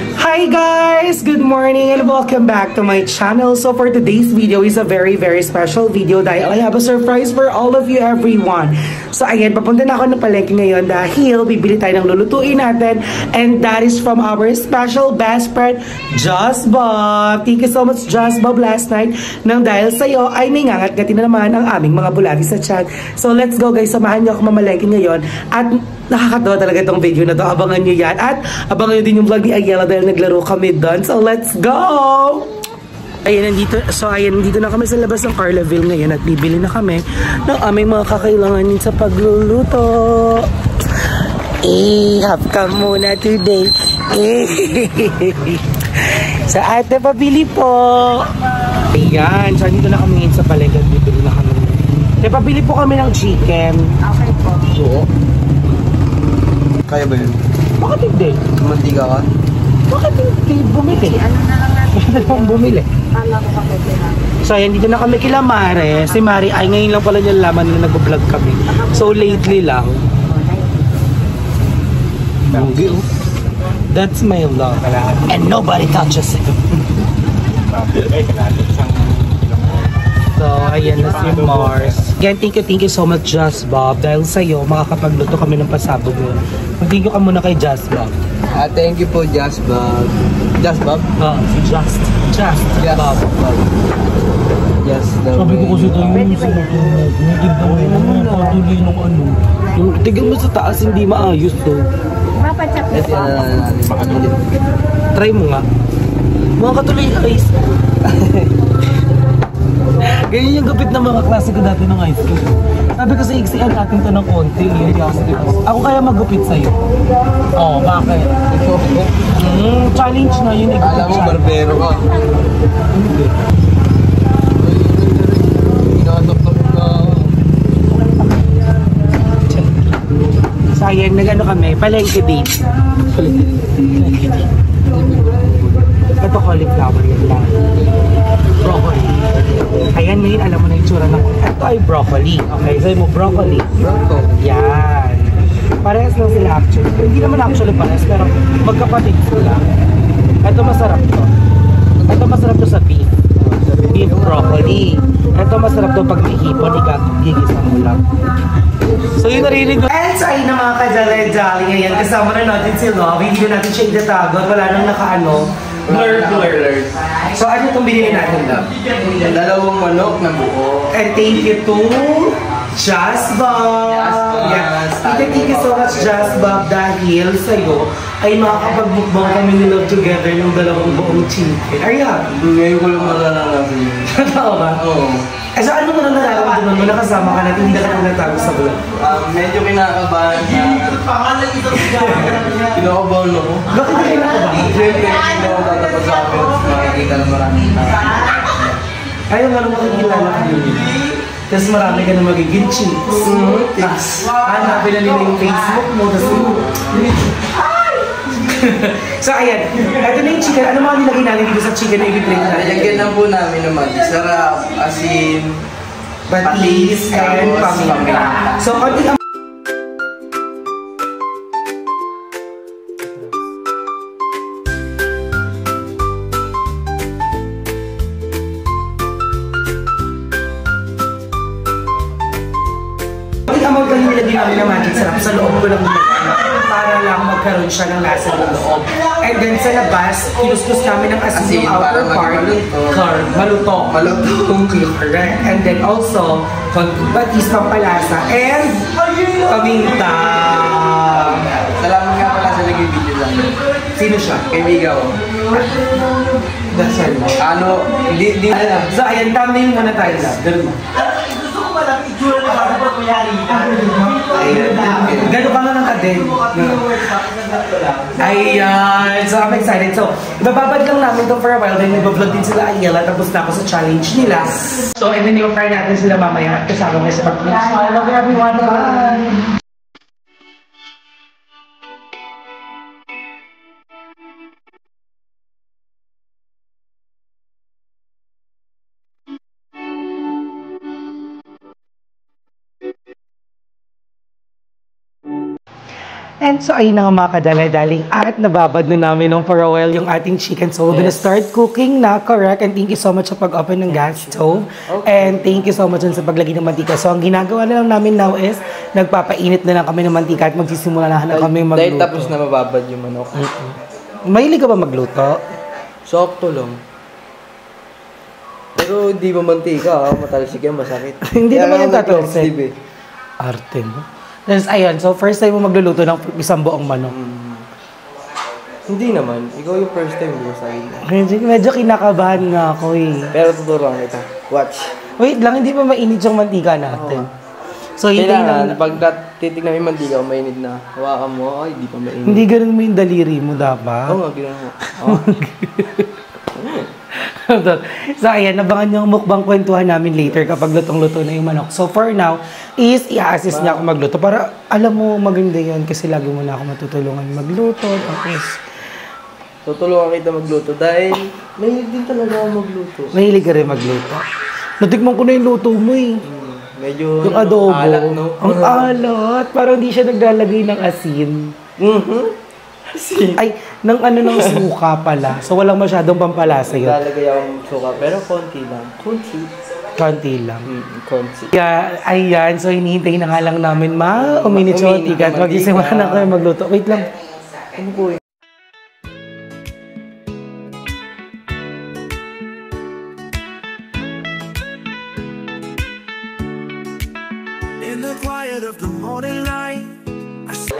Hi guys! Good morning and welcome back to my channel. So for today's video is a very special video dahil I have a surprise for all of you everyone. So ayan, papunta na ako ng palengke ngayon dahil bibili tayo ng lulutuin natin and that is from our special best friend, Just Bob. Thank you so much Just Bob last night nang dahil sa'yo ay may ngangat-ngati na naman ang aming mga bulati sa chat. So let's go guys, samahan niyo ako mamalengke ngayon at nakakatawa talaga itong video na to. Abangan nyo yan. At abangan nyo din yung vlog ni Ayala dahil naglaro kami doon. So, let's go! Ayan, nandito na kami sa labas ng Carlaville ngayon at bibili na kami ng aming mga kakailanganin sa pagluluto. Have ka muna today. Sa ate, pabili po. Ayan, so nandito na kami ngayon sa palengke at bibili na kami. Pabili po kami ng chicken. Okay po. So, kaya ba yun? bakit hindi? Mantika ka? Bakit hindi bumili? Ano na lang natin? Bakit naman bumili? Kala ko kapit na. So ayan, dito na kami kila Mare. Si Mare, ay ngayon lang pala niya laman na nag-vlog kami. So lately lang. That's my love. And nobody touches it. So, ayan na si Mars. Again, thank you so much, Just Bob. Dahil sa'yo, makakapagluto kami ng pasabog mo. Mag-thank you ka muna kay Just Bob. Thank you po, Just Bob. Just Bob? Si Just Bob. Just the Sabi ko kasi tayo yung patuloy ng ano. Tigil mo sa taas, hindi maayos to. Mapatsak na po. Try mo nga. Mga katuloy ice. Ganyan yung gupit ng mga klase ko dati ng high school. Sabi ko sa iksian natin to ng konti. Ako kaya magupit sa'yo. Oo, bakit? Challenge na yun. Alam mo, barbero ka. Hindi. Pinakatok-tok na. So ayan, nag-ano kami, palengke date. Ito cauliflower yun lang. Broccoli. Ayan ngayon, alam mo na yung tsura ng... Ito ay broccoli. Okay, so mo broccoli. Yan. Parehas lang sila actually. Hindi naman actually parehas, pero magkapatid sila. Ito masarap to. Ito masarap to sa beef. Beef broccoli. Ito masarap to pag may hipon, gigisa mo lang. So yun narinig ko. And so ayun na mga kajali-jali ngayon. Kasama na natin si Love. Hindi na natin siya itatagot. Wala nang nakaano. Blur. So ano itong binili natin, Love? Dalawang manok na buo. And thank you to Just Bob. Thank you so much, Just Bob, dahil sa'yo ay makakapag-mukbang kami ni Love together ng dalawang buong chicken. Are you happy? Ngayon ko lang malalaman yun. Totoo ba? Oo. Eh so ano mo nang nararamdaman mo? Nakasama ka natin, hindi ka na natago sa vlog. Medyo kinakabahan na. Kinakabahan ako. Bakit hindi ka nakabahan? Siyempre, hindi ako tatapos sa akin. Makikita na maraming tao. Ayaw nga nung makikilala ka yun. Tapos marami ka na magiging cheats. Hanapin na nila yung Facebook mo. So ayan, ito na yung chicken. Ano mga nilagay namin dito sa chicken na i-plate natin? Nilagyan lang po namin naman. Sarap, asin, patis, and paminta. So konting amount lang yung nilagay namin na magic sarap sa loob ko lang para lang magkaroon siya ng lasa ng loob. And then sa labas, kinuskus namin ng asin yung outer part, malutong. Correct. And then also, patis, pampalasa, and paminta. Salamat nga pala sa naging video lang. Sino siya? Kaibigan ko. Dasal mo. Ano, di So ayan, thumbnail muna tayo lang. Ganun mo. Gano'n ka nga ng kadin. Ayan. So, I'm excited. So, ibababad lang namin to for a while. Then, ibablog din sila Ayala. Tapos na ako sa challenge nila. So, and then, i-fry natin sila mamaya. At kasama kayo sa pag-mix. I love you everyone. Bye! And so ayun na nga mga kadala-daling at nababad na namin ng for a while yung ating chicken. So we're gonna start cooking na, correct? And thank you so much sa pag-open ng gas stove. And thank you so much sa paglagay ng mantika. So ang ginagawa na lang namin now is nagpapainit na lang kami ng mantika at magsisimula na kami magluto. Dahil tapos na mababad yung manok. Mahilig ka ba magluto? Sakto lang. Pero hindi ba mantika, matalsik yan, masakit. Hindi naman yung tatalsik. Eh. Arte mo. Tapos ayun, so first time mo magluluto ng isang buong manok. Hindi naman. Ikaw yung first time, di ba sa akin? Medyo kinakabahan nga ako eh. Pero tuturuan kita. Watch. Wait lang, hindi pa mainit yung mantika natin. So hintayin Kailangan, lang. pag titignan mo yung mantika, mainit na. Hawakan mo, ay, di pa mainit. Hindi ganun mo yung daliri mo dapat. Oo nga, gano'n mo. Oh. So ayan, nabangan niyo ang mukbang kwentuhan namin later kapag lutong-luto na yung manok. So for now, is i-assist niya ako magluto para alam mo maganda yun kasi lagi mo na ako matutulungan magluto. Tapos, Tutulungan kita magluto dahil mahilig din talaga ako magluto. mahilig ka rin magluto. Natikman ko na yung luto mo eh. Medyo Yung adobo. alat, no? Ang alat. Parang hindi siya naglalagay ng asin. Ay, ng suka pala. So walang masyadong pampalasa yun. Naglalagay akong suka, pero konti lang. Konti. Konti lang. Konti. Kaya, ayan. So, hinihintay na nga lang namin uminit yung Uminit tikat. yung Magsisimula mantika. na kayo magluto. Wait lang. Ano ko yun?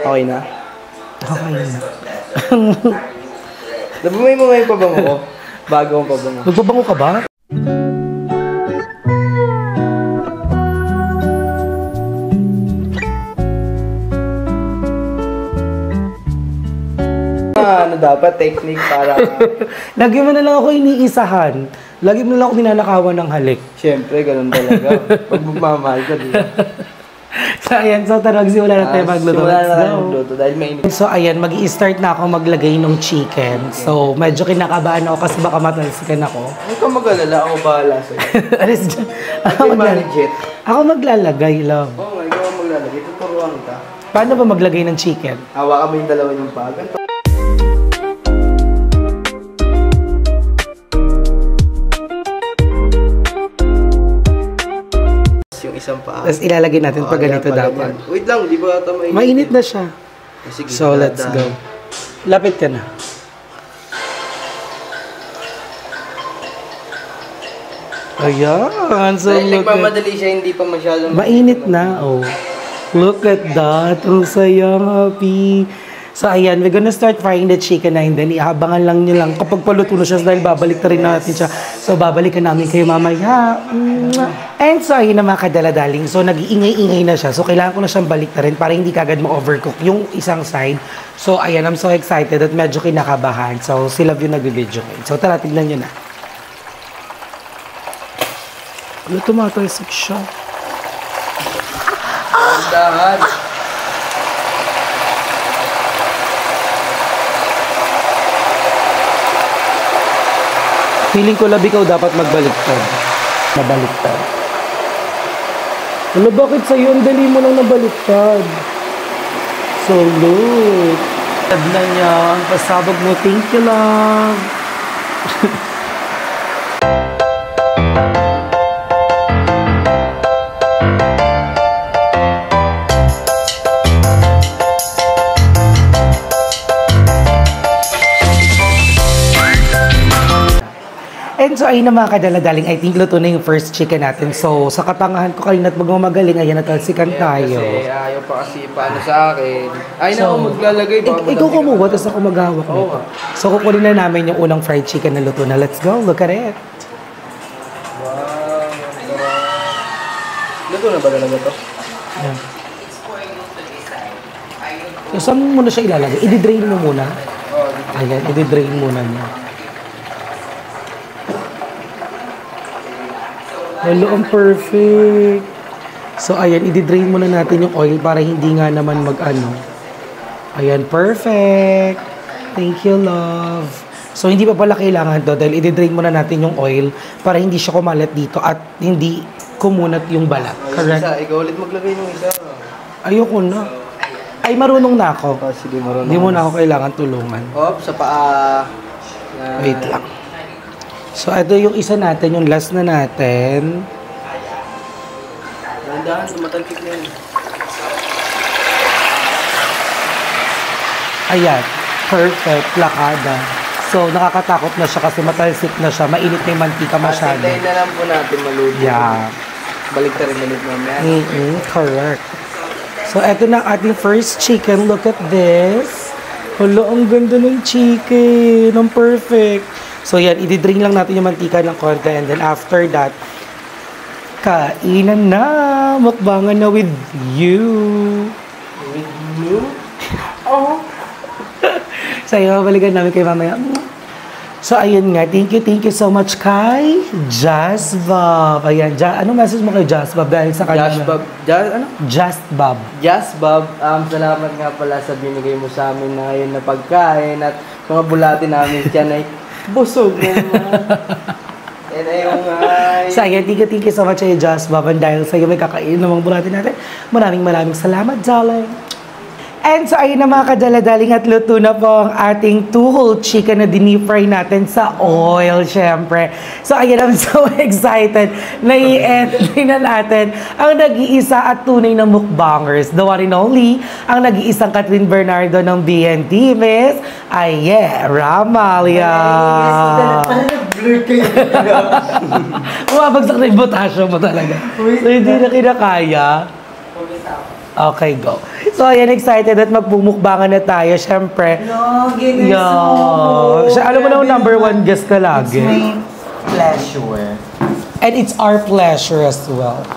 Okay na? Okay na. Nabumay mo ngayon pabango ko. Bago ang pabango. Magbabango ka ba? Ano dapat? Technique para... Lagi mo na lang ako iniisahan. Lagi mo na lang ako ninanakawan ng halik. Siyempre, ganun talaga. Pag magmamahal ka, di ba? So, ayan. So, tara, magsimula na tayo magluto. Simula Let's na tayo go. magluto dahil mainit. So, ayan. Mag-i-start na ako maglagay ng chicken. So, medyo kinakabahan ako kasi baka matalsikan ako. Huwag kang mag-alala, ako bahala sa'yo. Alis dyan. Ako manage it. Ako maglalagay lang. Oo nga, ikaw ang maglalagay. Tuturuan kita. Paano ba maglagay ng chicken? Hawakan mo yung dalawa yung pag. Yung isang paa. Tapos ilalagay natin pag ganito dapat. Wait lang, di ba ito mainit? Mainit na siya. Sige, So, let's go. Lapit ka na. Ayan. So, Dahil look at... nagmamadali siya, hindi pa masyadong... Mainit na, oh. Look at that. Ang sayang, happy. So, ayan. We're gonna start frying the chicken na, and then ihabangan lang nyo lang kapag paluto na siya dahil babalik na rin natin siya. So, babalikan namin kayo mamaya. And so, ayun na mga kadaladaling. So, nag-iingay-ingay na siya. So, kailangan ko na siyang balik na rin para hindi kagad ma-overcook yung isang side. So, ayan. I'm so excited at medyo kinakabahan. So, sila yung nag-video ko. So, tara, tignan nyo na. Ano, tumatalsik siya. Dahan. Feeling ko labi ikaw dapat magbaliktad. Nabaliktad. Ano, bakit sa'yo? Ang dali mo lang nabaliktad. So, look. Tad na niya. Ang pasabog mo. Thank you, love. And so, ayun na mga kadaladaling, I think luto na yung first chicken natin. So, sa katangahan ko kanina at magmamagaling, ayan, natalsikan tayo. Kasi ayaw pa kasi paano sa akin. Ay na So, ako maglalagay. Ikaw kumuha, tapos ako maghawak Oo nito. nga. So, kukunin na namin yung unang fried chicken na luto na. Let's go, look at it. Wow. Luto na ba talaga to? Ayan. So, saan mo muna siya ilalagay? I-drain mo muna. Ayan, i-drain muna niya. Hello, ang perfect. So, ayan, i-drain muna natin yung oil para hindi nga naman mag-ano. Ayan, perfect. Thank you, love. So, hindi pa pala kailangan to dahil i-drain muna natin yung oil para hindi siya kumalat dito at hindi kumunat yung balat. Isa, Correct? ikaw ulit maglagay ng isa. Ayoko na. Ay, marunong na ako. Oh, sige, marunong. Hindi mo na ako kailangan tulungan. Op, sa paa. Yan. Wait lang. So, ito yung isa natin, yung last na natin. Dahan-dahan, tumatalkik na yun. Ayan. Perfect. Lakada. So, nakakatakot na siya kasi matalsik na siya. Mainit na yung mantika masyado. Hintayin na lang po natin maluto. Yeah. Balik ta rin ulit mamaya. Correct. So, eto na ang ating first chicken. Look at this. Hala, ang ganda ng chicken. Ang perfect. So, yan. Ididrain lang natin yung mantika ng konti. And then, after that, kainan na. Mukbangan na with you. With you? Oh. So, ayun, babalikan namin kay mamaya. So, ayun nga. Thank you so much kay Just Bob. Ayan, anong message mo kay Just Bob? Dahil sa kanya. Josh Bob. Ano? Just Bob. Just Bob, salamat nga pala sa binigay mo sa amin na ngayon na pagkain at mga bulati namin dyan ay busog naman. And ayun nga. So, ayan, thank you so much kay Just Bob. And dahil sa'yo may kakain ng mga bulati natin, maraming salamat, darling. And so, ayun na mga kadaladaling at luto na po ang ating two-whole chicken na dinip-fry natin sa oil, syempre. So, ayun, I'm so excited na i-entry na natin ang nag-iisa at tunay na mukbangers. The one and only, ang nag-iisang Catherine Bernardo ng BNT, Miss Aye Ramalia. Blur kayo. Bumabagsak na yung potasyo mo talaga. So, hindi na kinakaya. Okay, go. So, ayan, excited at magpumukbangan na tayo, syempre. No, ginis Yeah. Siya, alam mo na, number one guest ka lagi. It's my pleasure. And it's our pleasure as well.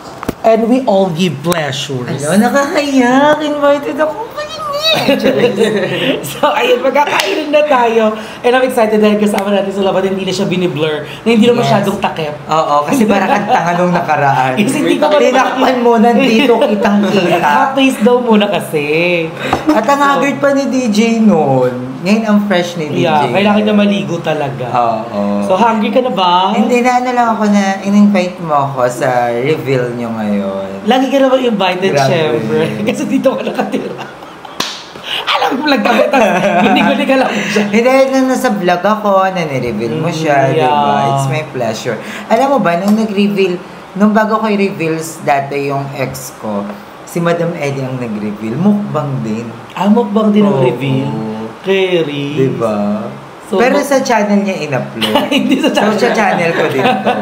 And we all give pleasures. Ano, nakakayak. Invited ako. So, ayun, magkakainan na tayo. And I'm excited dahil kasama natin sa laban, hindi na siya biniblur, na hindi na masyadong takip. Oo, kasi parang kang tanga nung nakaraan. Kasi hindi ko Tinakpan mo, nandito kitang-kita. Naka-face daw muna kasi. At ang haggard pa ni DJ noon. Ngayon ang fresh ni DJ. Yeah, kailangan niya maligo talaga. Oo. So, hungry ka na ba? Hindi na, ano lang ako na in-invite mo ako sa reveal nyo ngayon. Lagi ka naman invited, Grabe. syempre. Kasi dito ka nakatira. Alam ko lang kami, hindi ka lang siya. Hindi, nung nasa vlog ako, na ni-reveal mo siya, Yeah. diba? It's my pleasure. Alam mo ba, nung nag-reveal, nung bago ko i-reveals dati yung ex ko, si Madam Eddie ang nag-reveal, mukbang din. Mukbang din ang Oo. reveal. Kerry. Diba? So, pero sa channel niya in-upload. Hindi sa channel. So, sa channel ko din to.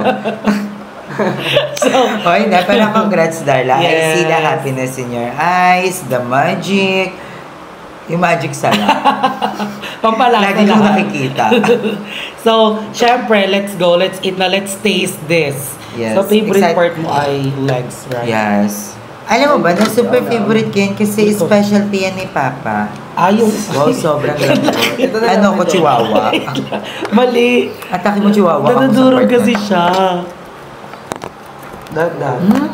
So, Hoy, na, pero congrats, Darla. I Yes. see the happiness in your eyes, the magic, yung magic sana. pampalasa Lagi kong lahat. nakikita. So, syempre, let's go. Let's eat na. Let's taste this. Yes. So, favorite Excite- part mo ay legs, right? Yes. Alam mo ba, na super favorite ko yun kasi specialty yan ni Papa. Yung... Wow, sobrang lambot. Ito na lang, Ano ko, ito. chihuahua? Mali. Atake mo, chihuahua. ako sa Nadudurog part kasi na. siya. That. Hmm?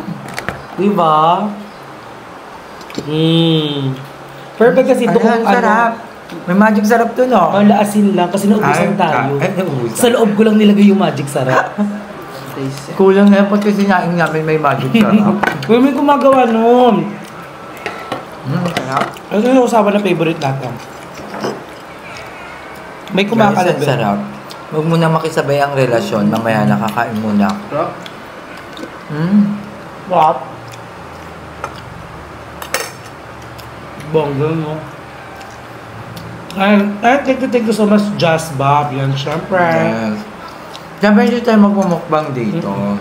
Diba? Perfect kasi ito kung Ang sarap. May magic sarap to, no? Ang laasin lang kasi naubusan tayo. naubusan. Sa loob ko lang nilagay yung magic sarap. Taste. Kulang na yan pati sinaing namin may magic sarap. Uy, may gumagawa nun. Sarap. Ano yung usapan na favorite natin? May Guys, kumakalat ang sarap. Huwag mo na makisabay ang relasyon. Mamaya nakakain muna. Sarap. What? Bongga, no? And thank you so much, Just Bob. Yan, syempre. Yes. Siyempre hindi tayo magmumukbang dito.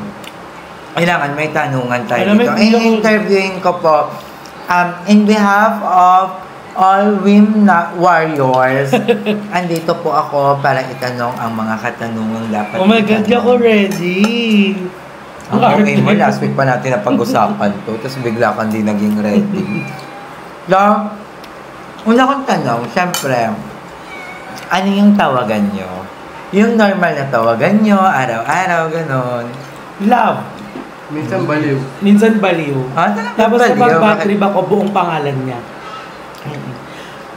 Kailangan may tanungan tayo Alam mo, dito. hindi ako- I-interviewin ko po, in behalf of all warriors, andito po ako para itanong ang mga katanungang dapat Oh my God, di ako ready. Ang okay mo, last week pa natin napag-usapan to, tapos bigla kang di naging ready. So, una kong tanong, syempre, ano yung tawagan nyo? Yung normal na tawagan nyo, araw-araw, ganon. Love. Minsan baliw. Minsan baliw. Talagang Tapos baliw, kapag bad bakit? trip ako, buong pangalan niya.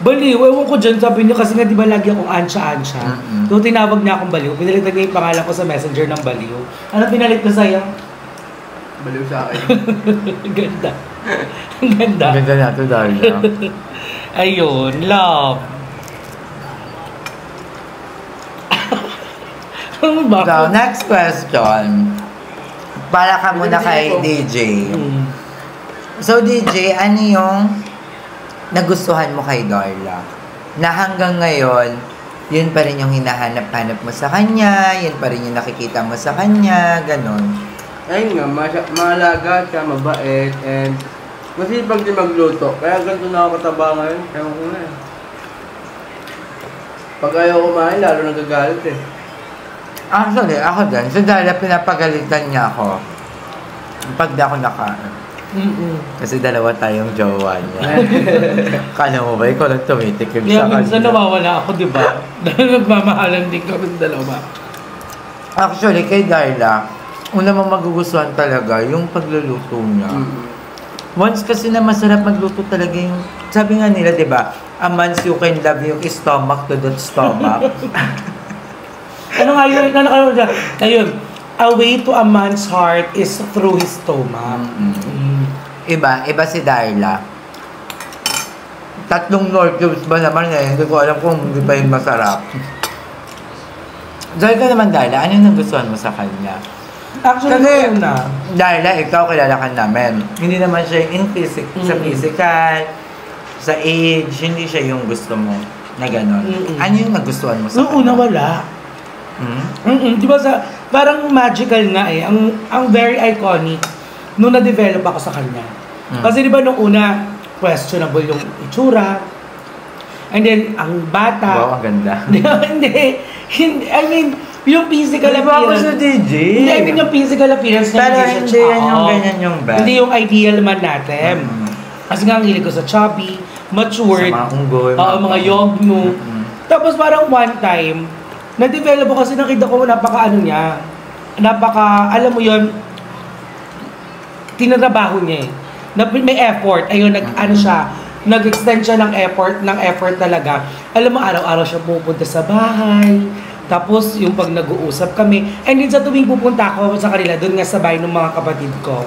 Baliw, ewan ko dyan, sabi niya kasi nga di ba lagi akong ansya-ansya. So tinawag niya akong baliw, pinalitan niya yung pangalan ko sa messenger ng baliw. Ano pinalit ko sa'yo? Baliw sa akin. Ang ganda. Ang ganda. Ganda na ito, Darla. Ayun, love. Ano ba? So, next question. Para ka muna kay DJ. So, DJ, ano yung nagustuhan mo kay Darla? Na hanggang ngayon, yun pa rin yung hinahanap-hanap mo sa kanya, yun pa rin yung nakikita mo sa kanya, ganon. Ayun nga, maalaga siya, mabait, and masipag din magluto. Kaya ganito na ako kataba ngayon. Ewan ko na eh. Pag ayaw kumain, lalo nagagalit eh. Actually, ako din. So, dahil pinapagalitan niya ako pag di ako nakain. Kasi dalawa tayong jowa niya. Kala mo ba, ikaw lang tumitikim Kaya sa minsan kanya. nawawala ako, di ba? Dahil nagmamahalan din kami dalawa. Actually, kay Darla, una mong magugustuhan talaga yung pagluluto niya. Once kasi na masarap magluto talaga yung, sabi nga nila, di ba, a man's you can love yung stomach to that stomach. Ano nga yun? Ayun. A way to a man's heart is through his stomach. Iba si Darla. 3 Lord cubes ba naman eh, hindi ko alam kung hindi pa yun masarap. Dahil ka naman Darla, ano yung nagustuhan mo sa kanya? Actually, Kasi, na. Darla, ikaw kilala ka namin. Hindi naman siya sa physical, sa age, hindi siya yung gusto mo na gano'n. Ano yung nagustuhan mo sa Noong una kanya? wala. Di ba parang magical nga eh. Ang very iconic nung na-develop ako sa kanya. Kasi di ba nung una, questionable yung itsura. And then, ang bata. Wow, ang ganda. Hindi. I mean, yung physical appearance. Sa DJ. Hindi, I mean yung physical appearance niya. Pero hindi yan yung ganyan yung bad. Hindi yung ideal man natin. Kasi nga ang hilig ko sa chubby, matured, Sa mga unggoy. mga yogno. Tapos parang one time, na-develop ko kasi nakita ko alam mo yon, tinrabaho niya eh. May effort, ayun, nag-extend siya ng effort talaga. Alam mo, araw-araw siya pupunta sa bahay, tapos yung pag nag-uusap kami, and din sa tuwing pupunta ako sa kanila, doon nga sa bahay ng mga kapatid ko,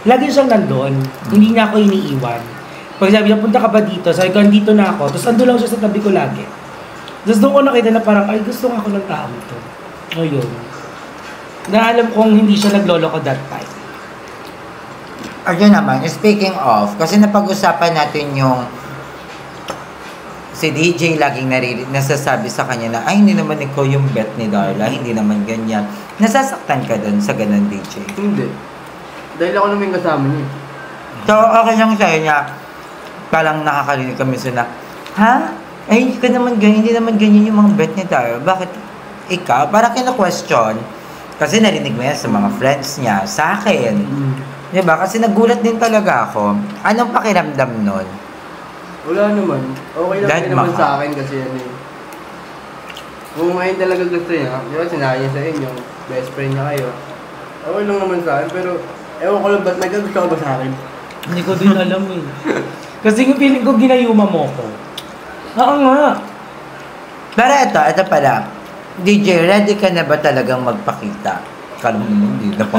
lagi siyang nandun, hindi niya ako iniiwan. Pag sabi niya, punta ka ba dito? Sabi ko, dito na ako. Tapos ando lang siya sa tabi ko lagi. Tapos doon ko nakita na parang, ay gusto nga ako ng tao ito. Ayun. Na alam kong hindi siya nagloloko that time. Ayun naman, speaking of, kasi napag-usapan natin yung si DJ laging nasasabi sa kanya na, ay hindi naman ikaw yung bet ni Darla, hindi naman ganyan. Nasasaktan ka doon sa ganun DJ? Hindi. Dahil ako naman yung kasama niya. So, okay lang sa'yo niya. Parang nakakarinig kami na, ha? Ay, hindi ka naman ganyan, hindi naman ganyan yung mga bet ni Darla. Bakit ikaw? Parang kina-question. Kasi narinig mo yan sa mga friends niya, sa akin. Diba? Kasi nagulat din talaga ako. Anong pakiramdam nun? Wala naman. Okay lang Dad, din naman maka. sa akin kasi yan eh. Kung ngayon talaga gusto niya, di ba sinabi niya sa inyo, best friend niya kayo. Okay lang naman sa akin, pero ewan ko lang ba't nagkagusto ka ba sa akin? Hindi ko din alam eh. Kasi yung feeling ko ginayuma mo ko. Oo nga. Pero ito pala. DJ, ready ka na ba talagang magpakita? Kala mo naman, hindi na pa.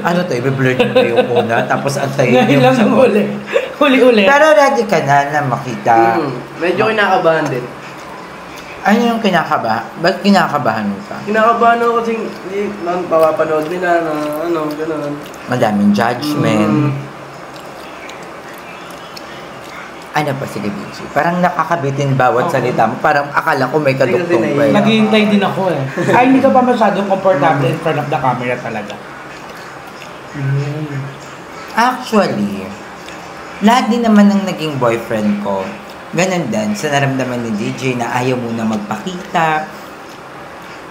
Ano to, i-blur nyo na yung una, tapos antayin Ngayon yung lang ang sagot. huli. Pero ready ka na makita. Medyo kinakabahan din. Ano yung kinakabahan? Ba't kinakabahan mo ka? Kinakabahan ako kasi hindi man papapanood nila na ano, gano'n. Madaming judgment. Ano pa, sige, DJ? Parang nakakabitin bawat salita mo. Parang akala ko may kaduktong pa. Naghihintay din ako eh. Ay, hindi ka pa masyadong comfortable in front of the camera talaga. Actually, lahat din naman ng naging boyfriend ko, ganun din, sa naramdaman ni DJ na ayaw muna magpakita,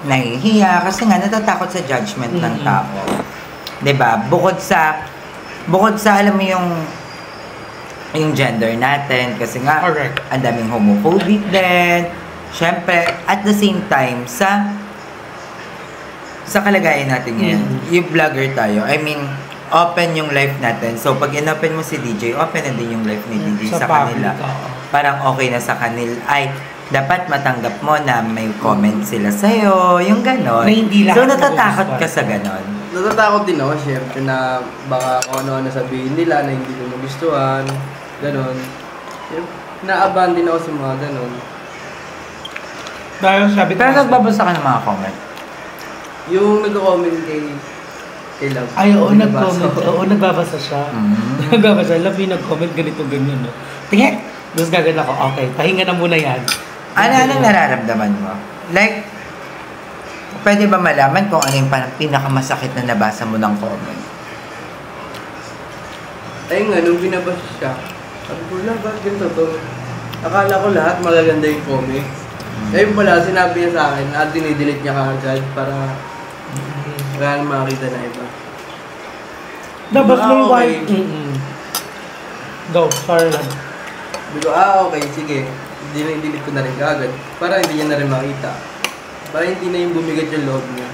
nahihiya, kasi nga natatakot sa judgment ng tao. 'Di ba? Bukod sa alam mo yung gender natin, kasi nga, Correct. ang daming homophobic din. Siyempre, at the same time, sa kalagayan natin ngayon, yung vlogger tayo, I mean, open yung life natin. So, pag in-open mo si DJ, open na din yung life ni DJ sa kanila. Parang okay na sa kanila. Ay, dapat matanggap mo na may comment sila sa'yo, yung ganon. Na hindi lahat So, natatakot ka nagugustuhan. sa ganon. Natatakot din ako, syempre, na baka kung ano-ano sabihin nila na hindi ko magustuhan. Ganon. na-abandon ako sa mga ganun. Dahil sabi Pero nagbabasa ka ng mga comment. Yung nag-comment kay Love. Ay, oo, Binabasa nag-comment. ko. Oo, nagbabasa siya. Mm. Nagbabasa. Love yung nag-comment ganito, ganyan. No? Tingin! Tapos gagawin ako, okay, pahinga na muna yan. Anong nararamdaman mo? Like, pwede ba malaman kung ano yung pinakamasakit na nabasa mo ng comment? Ayun nga, nung binabasa siya, sabi ko, bakit ganito to? Akala ko lahat magaganda yung comic. Ayun pala, sinabi niya sa akin, dinidelete niya kaagad para wala nang makakita na iba. Dapat Ah, may okay. one. Go, sorry lang. Sabi ko, okay, sige. Delete ko na rin kaagad para hindi niya na rin makita. Para hindi na yung bumigat yung loob niya.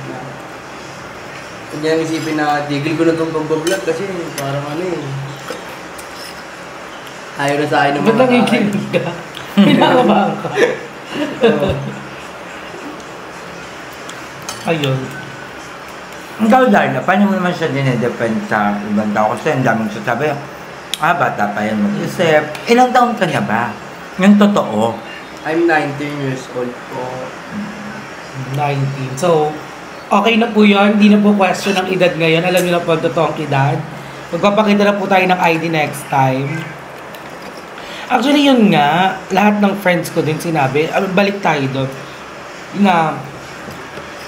Hindi niya isipin na tigil ko na itong pag-vlog kasi parang ano eh. Ayaw na sa akin ng Ba't mga lang ikinig ka? Pinakabahan ka. Ayun. Ikaw, Darla, paano mo naman siya dinedepend sa ibang tao? Kasi ang daming sasabi, bata pa yan mag-isip. Ilang taon ka na ba? Yung totoo. I'm 19 years old po. 19. So, okay na po yun. Hindi na po question ang edad ngayon. Alam niyo na po ang totoong edad. Magpapakita na po tayo ng ID next time. Actually, yun nga. Lahat ng friends ko din sinabi. Balik tayo doon. Na,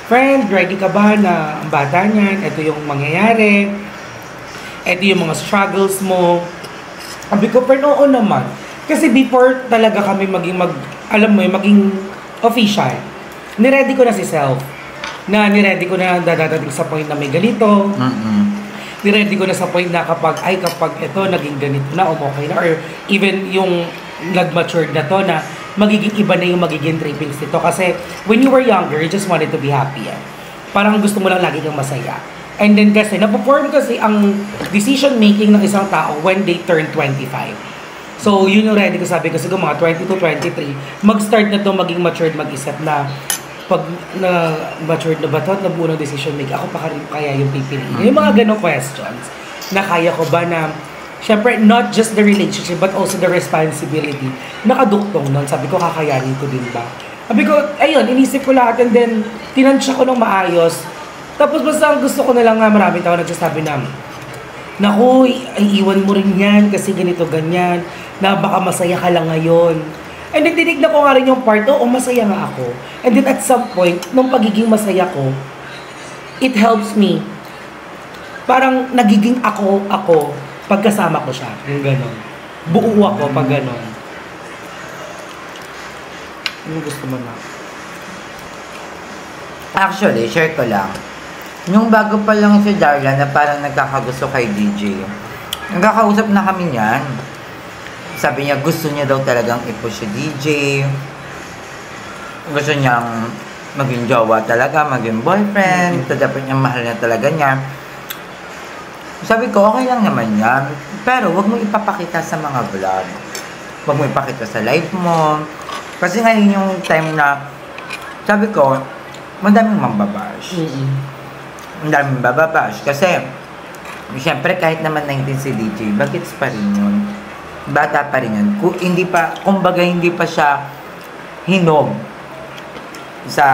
friend, ready ka ba na ang bata niyan? Ito yung mangyayari. Ito yung mga struggles mo. Sabi ko, pero oo naman. Kasi before talaga kami maging official, niready ko na si self. Niready ko na dadating sa point na may ganito. Niready ko na sa point na kapag ito naging ganito na, okay na. Or even yung nag-matured na to na magiging iba na yung magiging trippings nito. Kasi when you were younger, you just wanted to be happy. Parang gusto mo lang lagi kang masaya. And then kasi, naperform kasi ang decision making ng isang tao when they turn 25. So, yun yung ready ko, sabi ko, siguro mga 22, 23, mag-start na to maging matured mag-isip na pag na-matured na ba to at nabuo ng decision making, ako pa rin kaya yung pipiliin. Yung mga ganong questions na kaya ko ba na, syempre, not just the relationship but also the responsibility. Nakaduktong nun, sabi ko, kakayanin ko din ba? Sabi ko, ayun, inisip ko lahat and then tinansya ko ng maayos. Tapos basta ang gusto ko na lang nga, maraming tao nagsasabi na, naku, iiwan mo rin yan kasi ganito, ganyan, na baka masaya ka lang ngayon. And then tinignan ko nga rin yung part, masaya nga ako. And then at some point, nung pagiging masaya ko, it helps me. Parang nagiging ako, pagkasama ko siya. Yung gano'n. Buo ako pag gano'n. Ano gusto mo na? Actually, share ko lang. Nung bago pa lang si Darla na parang nagkakagusto kay DJ, nagkakausap na kami niyan. Sabi niya, gusto niya daw talagang i-push si DJ. Gusto niyang maging jowa talaga, maging boyfriend. Dapat niyang mahal na talaga niya. Sabi ko, okay lang naman yan. Pero wag mo ipapakita sa mga vlog. Wag mo ipakita sa live mo. Kasi ngayon yung time na, sabi ko, madaming mambabash. Madaming bababash. Kasi, siyempre kahit naman 19 si DJ, bagets pa rin yun. Bata pa rin yun. Kumbaga hindi pa siya hinog sa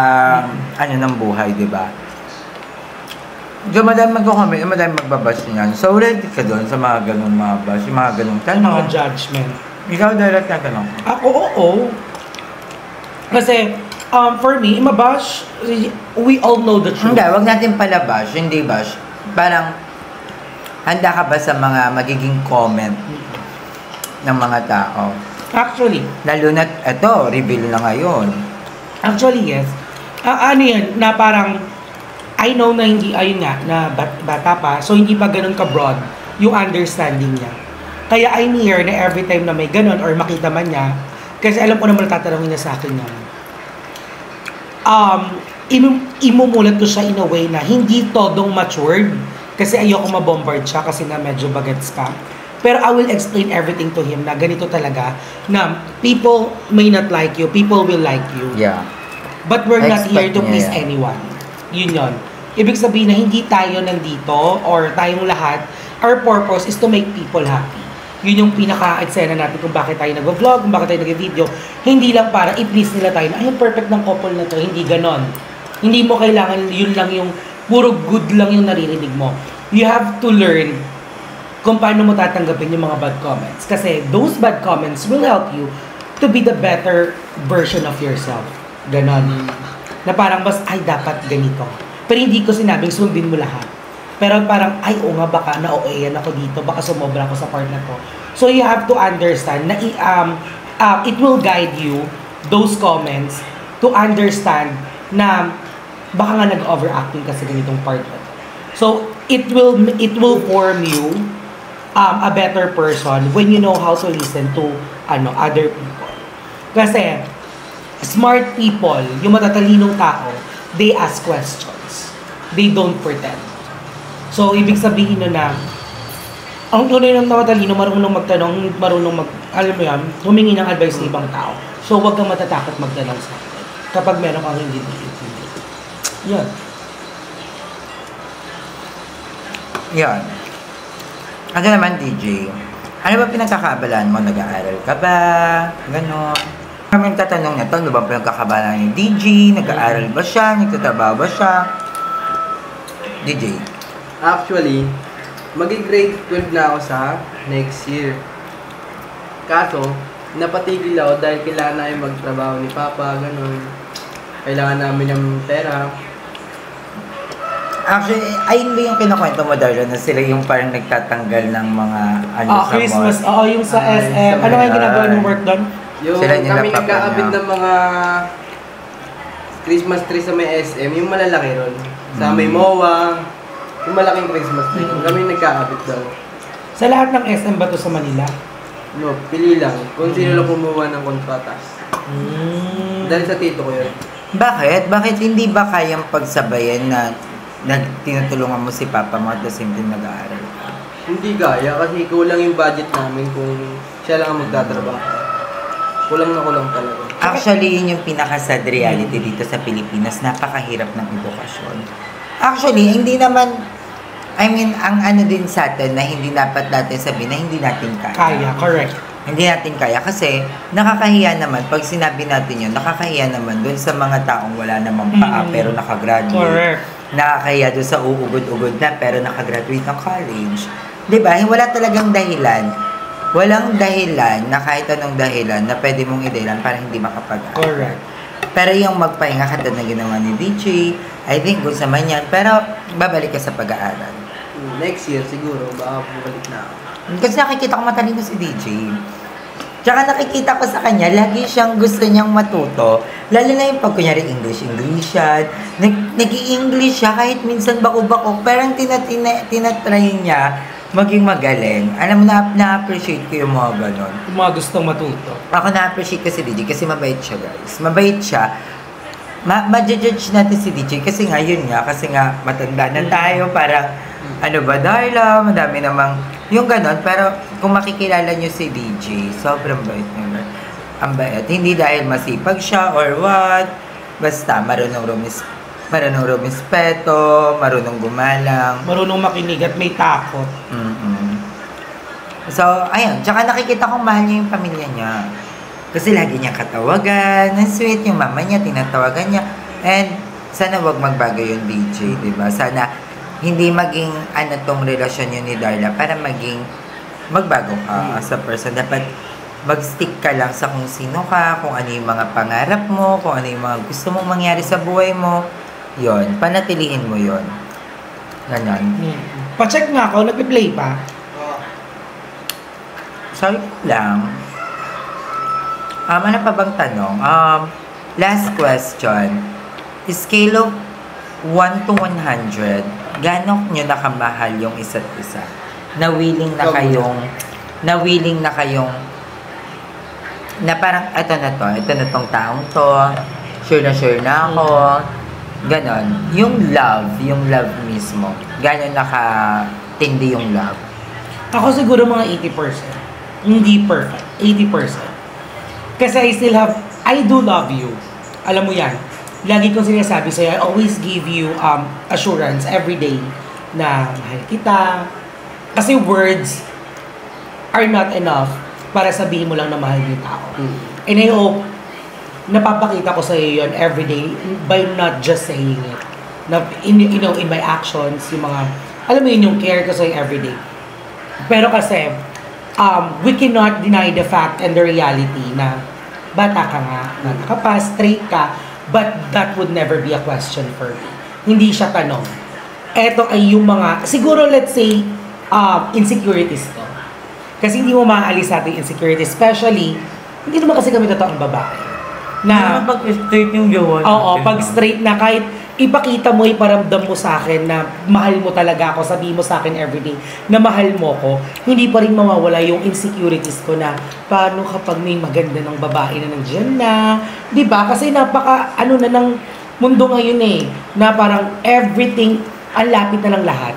ng buhay, di ba? So, madami magko-comment, madami magbabash niyan. So, ready ka doon sa mga ganung mga bash, mga ganung tanong. Mga judgment. Ikaw, direct na tanong. Ako, oo. Kasi, for me, mabash, we all know the truth. Hindi, wag natin pala bash, hindi bash. Parang, handa ka ba sa mga magiging comment ng mga tao? Actually, Lalo na, eto, reveal na ngayon. Actually, yes. Ano yan, na parang, I know na hindi, ayun nga, na bata pa, so hindi pa ganun ka-broad yung understanding niya. Kaya I'm here na every time na may ganun or makita man niya, kasi alam ko naman tatanungin niya sa akin na, imumulat ko siya in a way na hindi todong matured, kasi ayoko mabombard siya kasi na medyo bagets pa. Pero I will explain everything to him na ganito talaga, na people may not like you, people will like you. Yeah. But we're not here Expect to please niya. anyone. Yun yun. Ibig sabihin na hindi tayo nandito or tayong lahat, our purpose is to make people happy. Yun yung pinaka-eksena natin kung bakit tayo nag-vlog, kung bakit tayo nag-video. Hindi lang para i-please nila tayo na, ayun, perfect ng couple na to. Hindi ganon. Hindi mo kailangan yun lang yung, puro good lang yung naririnig mo. You have to learn kung paano mo tatanggapin yung mga bad comments. Kasi those bad comments will help you to be the better version of yourself. Ganon. Na parang mas, ay, dapat ganito. Pero hindi ko sinabing sundin mo lahat. Pero parang, ay, o nga, baka na-OA-yan ako dito, baka sumobra ako sa part na to. So you have to understand na it will guide you, those comments, to understand na baka nga nag-overacting kasi ganitong part na to. So it will form you a better person when you know how to listen to other people. Kasi smart people, yung matatalinong tao, they ask questions. They don't pretend. So, ibig sabihin na ang tunay ng matalino, marunong magtanong, alam mo yan, humingi ng advice ng ibang tao. So, huwag kang matatakot magtanong sa akin kapag meron kang hindi. Yan. Yan. Ano naman, DJ? Ano ba pinagkakabalaan mo? Nag-aaral ka ba? Ganon. Kaming tatanong na to, ano ba pinagkakabalaan ni DJ? Nag-aaral ba siya? Nagtatrabaho ba siya? DJ. Actually, mag-grade 12 na ako sa next year. Kaso, napatigil ako dahil kailangan namin magtrabaho ni Papa, ganun. Kailangan namin ng pera. Actually, ayun ba yung kinukwento mo, Darla, na sila yung parang nagtatanggal ng mga sa Christmas. mall? Yung sa SM. Ano nga yung ginagawa ng work doon? Yung Sila kami nila nagkaabit niya. ng mga Christmas tree sa may SM, yung malalaki ron. Sa may MOA, yung malaking Christmas tree. Kami nagkaabit daw. Sa lahat ng SM ba to sa Manila? No, pili lang. Kung sino lang kumuha ng kontrata. Dahil sa tito ko yun. Bakit? Bakit hindi ba kayang pagsabayan na tinutulungan mo si Papa mo at the same time nag-aaral ka? Hindi gaya kasi kulang yung budget namin kung siya lang ang magtatrabaho. Kulang na kulang talaga. Actually, yun yung pinaka-sad reality dito sa Pilipinas. Napakahirap ng edukasyon. Actually, hindi naman, ang ano din sa atin na hindi dapat natin sabihin na hindi natin kaya. Kaya, correct. Hindi natin kaya kasi nakakahiya naman, pag sinabi natin yun, nakakahiya naman dun sa mga taong wala namang paa pero nakagraduate. Correct. Nakakahiya dun sa uugod-ugod na pero nakagraduate ng college. Diba? Wala talagang dahilan. Walang dahilan na kahit anong dahilan na pwede mong idahilan para hindi makapag-aral. Correct. Pero yung magpahinga katulad na ginawa ni DJ, I think good naman yan. Pero babalik ka sa pag-aaral. Next year siguro, baka bumalik na ako. Kasi nakikita ko matalino si DJ. Tsaka nakikita ko sa kanya, lagi siyang gusto niyang matuto. Lalo na yung pag kunyari English yan. Nag-i-English siya kahit minsan bako-bako. Parang tinatry niya maging magaling. Alam mo, na-appreciate ko yung mga ganon. Yung mga gustong matuto. Ako na-appreciate ko si DJ kasi mabait siya, guys. Mabait siya. Ma-judge natin si DJ kasi nga, yun nga. Kasi nga, matanda na tayo. Parang, ano ba, Darla? Madami namang, yung ganon. Pero, kung makikilala nyo si DJ, sobrang bait niya. Ang bait. Hindi dahil masipag siya or what. Basta, marunong rumispeto, marunong gumalang. Marunong makinig at may takot. So, ayun. Tsaka nakikita kong mahal niya yung pamilya niya. Kasi lagi niyang katawagan. Ang sweet yung mama niya, tinatawagan niya. And, sana wag magbago yung DJ, diba? Sana hindi maging tong relasyon yun ni Darla para maging magbago ka as a person. Dapat mag-stick ka lang sa kung sino ka, kung ano yung mga pangarap mo, kung ano yung mga gusto mong mangyari sa buhay mo. Yon, panatilihin mo yon. Ganon. Pa-check nga ako, nagpe-play pa. Sorry lang. Ano pa bang tanong? Last question. Scale of 1 to 100, gaano nyo nakamahal yung isa't isa? Na willing na kayong na parang ito na tong taong to, sure na ako, ganon. Yung love mismo, gaano nakatindi yung love? Ako siguro mga 80%. Hindi perfect. 80%. Kasi I do love you. Alam mo yan. Lagi kong sinasabi sa'yo, I always give you assurance every day na mahal kita. Kasi words are not enough para sabihin mo lang na mahal mo yung tao. And I hope, napapakita ko sa iyo yun everyday by not just saying it. Na, in my actions, yung mga, alam mo yun, yung care ko sa iyo everyday. Pero kasi, we cannot deny the fact and the reality na bata ka nga, bata ka pa, straight ka, but that would never be a question for me. Hindi siya tanong. Eto ay yung mga, siguro let's say, insecurities to. Kasi hindi mo maaalis sa ating insecurities, especially, hindi naman kasi kami totoong babae. Na, pag straight yung jowa. Oo, pag straight na kahit ipakita mo, iparamdam mo sa akin na mahal mo talaga ako, sabihin mo sa akin everyday na mahal mo ko, hindi pa rin mawawala yung insecurities ko na paano kapag may maganda ng babae na nandiyan na, di ba? Kasi napaka, ano na ng mundo ngayon eh, na parang everything, ang lapit na ng lahat.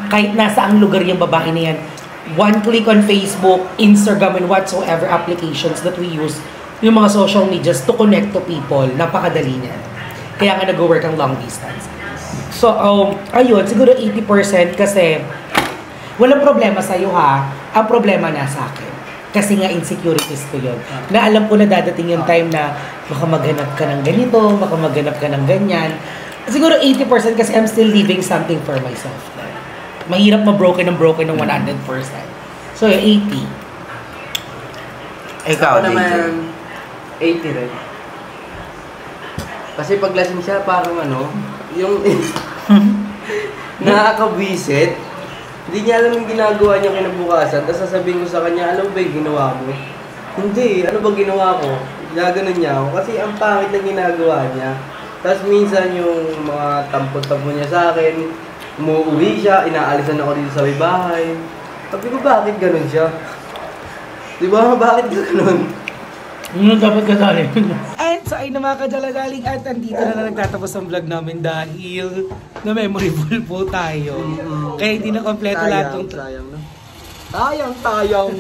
Kahit nasa ang lugar yung babae na yan, one click on Facebook, Instagram, and whatsoever applications that we use, yung mga social medias to connect to people, napakadali niya. Kaya nga nag-work ang long distance. So, ayun, siguro 80% kasi walang problema sa'yo ha, ang problema nasa akin. Kasi nga insecurities ko yun. Na alam ko na dadating yung time na baka maghanap ka ng ganito, baka maghanap ka ng ganyan. Siguro 80% kasi I'm still leaving something for myself. Mahirap ma-broken ng 100%. So, 80. Ikaw, Ako naman, 80 rin. Kasi pag lasing siya, parang ano, yung nakakabwisit. Hindi niya alam yung ginagawa niya kinabukasan. Tapos sasabihin ko sa kanya, ano ba yung ginawa mo? Hindi, ano ba ginawa ko? Gaganon niya ako. Kasi ang pangit na ginagawa niya. Tapos minsan yung mga tampo-tampo niya sa akin, umuwi siya, inaalisan ako dito sa may bahay. Sabi ko, bakit ganon siya? Di ba? Bakit ganon? Ano dapat kasali? And so ay na mga kadalagaling at andito na nagtatapos ang vlog namin dahil na memorable po tayo. Kaya hindi na kompleto lahat ng... Sayang, no? Tayang.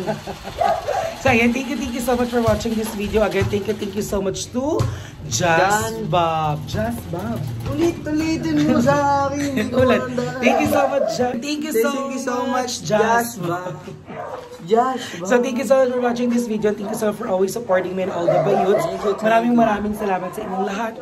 So ayan, thank you so much for watching this video. Again, thank you so much to Just Bob. Ulit-ulitin mo sa akin. Ulit. Thank you so much. Thank you so much, Just Bob. So thank you so much for watching this video. Thank you so much for always supporting me and all the bayuts. Maraming salamat sa inyong lahat.